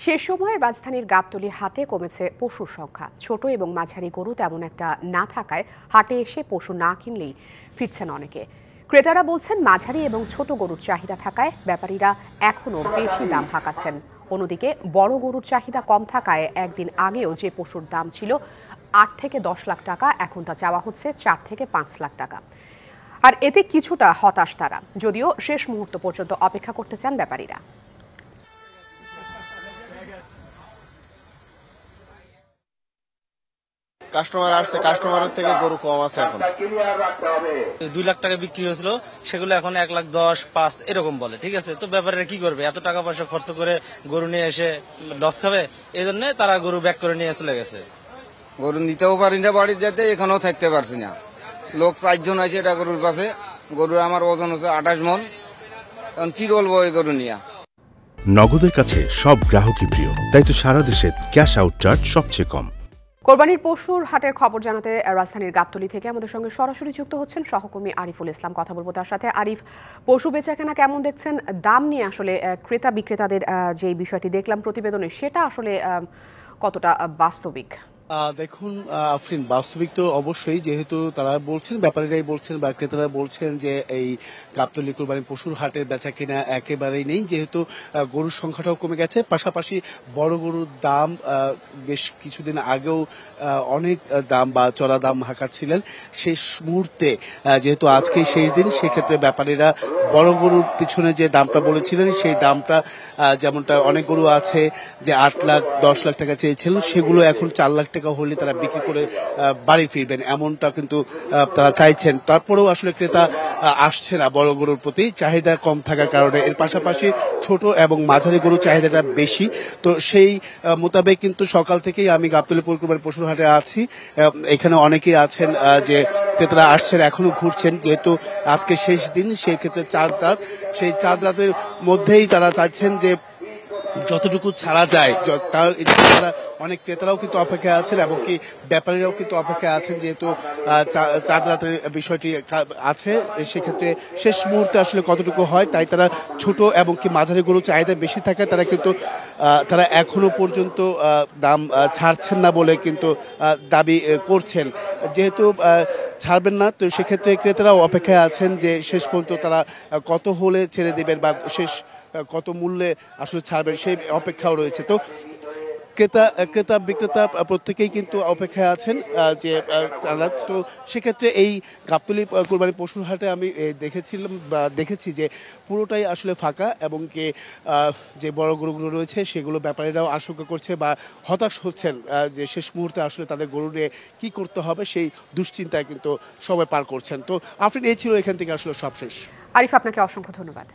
শেষ সময়ের রাজধানীর গাবতলী হাটে কমেছে পশুর সংখ্যা। ছোট এবং মাঝারি গরু তেমন একটা না থাকায় হাটে এসে পশু না কিনলেই ফিরছেন অনেকে। ক্রেতারা বলছেন মাঝারি এবং ছোট গরুর চাহিদা থাকায় ব্যাপারীরা এখনও বেশি দাম হাঁকাচ্ছেন। অন্যদিকে বড় গরুর চাহিদা কম থাকায় একদিন আগেও যে পশুর দাম ছিল ৮ থেকে ১০ লাখ টাকা, এখন তা চাওয়া হচ্ছে ৪ থেকে ৫ লাখ টাকা। আর এতে কিছুটা হতাশ তারা, যদিও শেষ মুহূর্ত পর্যন্ত অপেক্ষা করতে চান ব্যাপারীরা। কাস্টমার আসছে, কাস্টমারের থেকে গরু কম আছে। এখন 2 লাখ টাকা বিক্রি হয়েছিল, সেগুলো এখন 1,10,000, 5 এরকম বলে। ঠিক আছে, তো ব্যাপারে কি করবে? এত টাকা পয়সা খরচ করে গরু নিয়ে এসে লস খাবে, এই জন্য তারা গরু ব্যাক করে নিয়ে চলে গেছে। গরু নিতেও পারি না, বাড়ির যেতে এখানেও থাকতে পারছি না। লোক 4 জন আছে এটা গরুর পাশে। গরুর আমার ওজন হচ্ছে 28 মন। এখন কি বলবো এই গরু নিয়ে। নগদের কাছে সব গ্রাহকই প্রিয়, তাই তো সারা দেশে ক্যাশ আউট চার্জ সবচেয়ে কম। কোরবানির পশুর হাটের খবর জানাতে রাজধানীর গাবতলী থেকে আমাদের সঙ্গে সরাসরি যুক্ত হচ্ছেন সহকর্মী আরিফুল ইসলাম। কথা বলবো তার সাথে। আরিফ, পশু বেচাকেনা কেমন দেখছেন? দাম নিয়ে আসলে ক্রেতা বিক্রেতাদের যে বিষয়টি দেখলাম প্রতিবেদনে, সেটা আসলে কতটা বাস্তবিক? দেখুন আফরিন, বাস্তবিক তো অবশ্যই, যেহেতু তারা বলছেন, ব্যাপারীরাই বলছেন বা ক্রেতারা বলছেন যে এই গাবতলী কোরবানি পশুর হাটের বেচা কিনা একেবারেই নেই, যেহেতু গরুর সংখ্যাটাও কমে গেছে। পাশাপাশি বড় গরুর দাম বেশ কিছুদিন আগেও অনেক দাম বা চড়া দাম হাঁকাচ্ছিলেন। শেষ মুহূর্তে যেহেতু আজকেই শেষ দিন, সেক্ষেত্রে ব্যাপারীরা বড় গরুর পিছনে যে দামটা বলেছিলেন সেই দামটা, যেমনটা অনেক গরু আছে যে 8 লাখ 10 লাখ টাকা চেয়েছিলেন, সেগুলো এখন 4 লাখ টাকা হলে তারা বিক্রি করে বাড়ি ফিরবেন, এমনটা কিন্তু তারা চাইছেন। তারপরেও আসলে ক্রেতা আসছে না বড় গরুর প্রতি, চাহিদা কম থাকার কারণে। এর পাশাপাশি ছোট এবং মাঝারি গরুর চাহিদাটা বেশি। তো সেই মোতাবেক কিন্তু সকাল থেকেই আমি গাবতলী কোরবানি পশুর হাটে আছি। এখানে অনেকেই আছেন যে ক্রেতারা আসছেন, এখনো ঘুরছেন, যেহেতু আজকে শেষ দিন। সেই ক্ষেত্রে 4 রাত, সেই 4 রাতের মধ্যেই তারা চাচ্ছেন যে যতটুকু ছাড়া যায় তার, তারা অনেক ক্রেতারাও কিন্তু অপেক্ষায় আছেন এবং কি ব্যাপারীরাও কিন্তু অপেক্ষায় আছেন, যেহেতু 4 রাতের বিষয়টি আছে। সেক্ষেত্রে শেষ মুহূর্তে আসলে কতটুকু হয়, তাই তারা ছোট এবং কি মাঝারি গরু চাহিদা বেশি থাকে, তারা কিন্তু তারা এখনো পর্যন্ত দাম ছাড়ছেন না বলে কিন্তু দাবি করছেন। যেহেতু ছাড়বেন না, তো সেক্ষেত্রে ক্রেতারাও অপেক্ষায় আছেন যে শেষ পর্যন্ত তারা কত হলে ছেড়ে দেবেন বা শেষ কত মূল্যে আসলে ছাড়বেন, সেই অপেক্ষাও রয়েছে। তো ক্রেতা বিক্রেতা প্রত্যেকেই কিন্তু অপেক্ষায় আছেন যে তো সেক্ষেত্রে এই গাবতলী কোরবানি পশুর হাটে আমি দেখেছি যে পুরোটাই আসলে ফাঁকা, এবং কি যে বড় গরুগুলো রয়েছে সেগুলো ব্যাপারীরাও আশঙ্কা করছে বা হতাশ হচ্ছেন যে শেষ মুহূর্তে আসলে তাদের গরু নিয়ে কি করতে হবে, সেই দুশ্চিন্তায় কিন্তু সবাই পার করছেন। তো আফরিন, এই ছিল এখান থেকে আসলে সবশেষ। আরিফ, আপনাকে অসংখ্য ধন্যবাদ।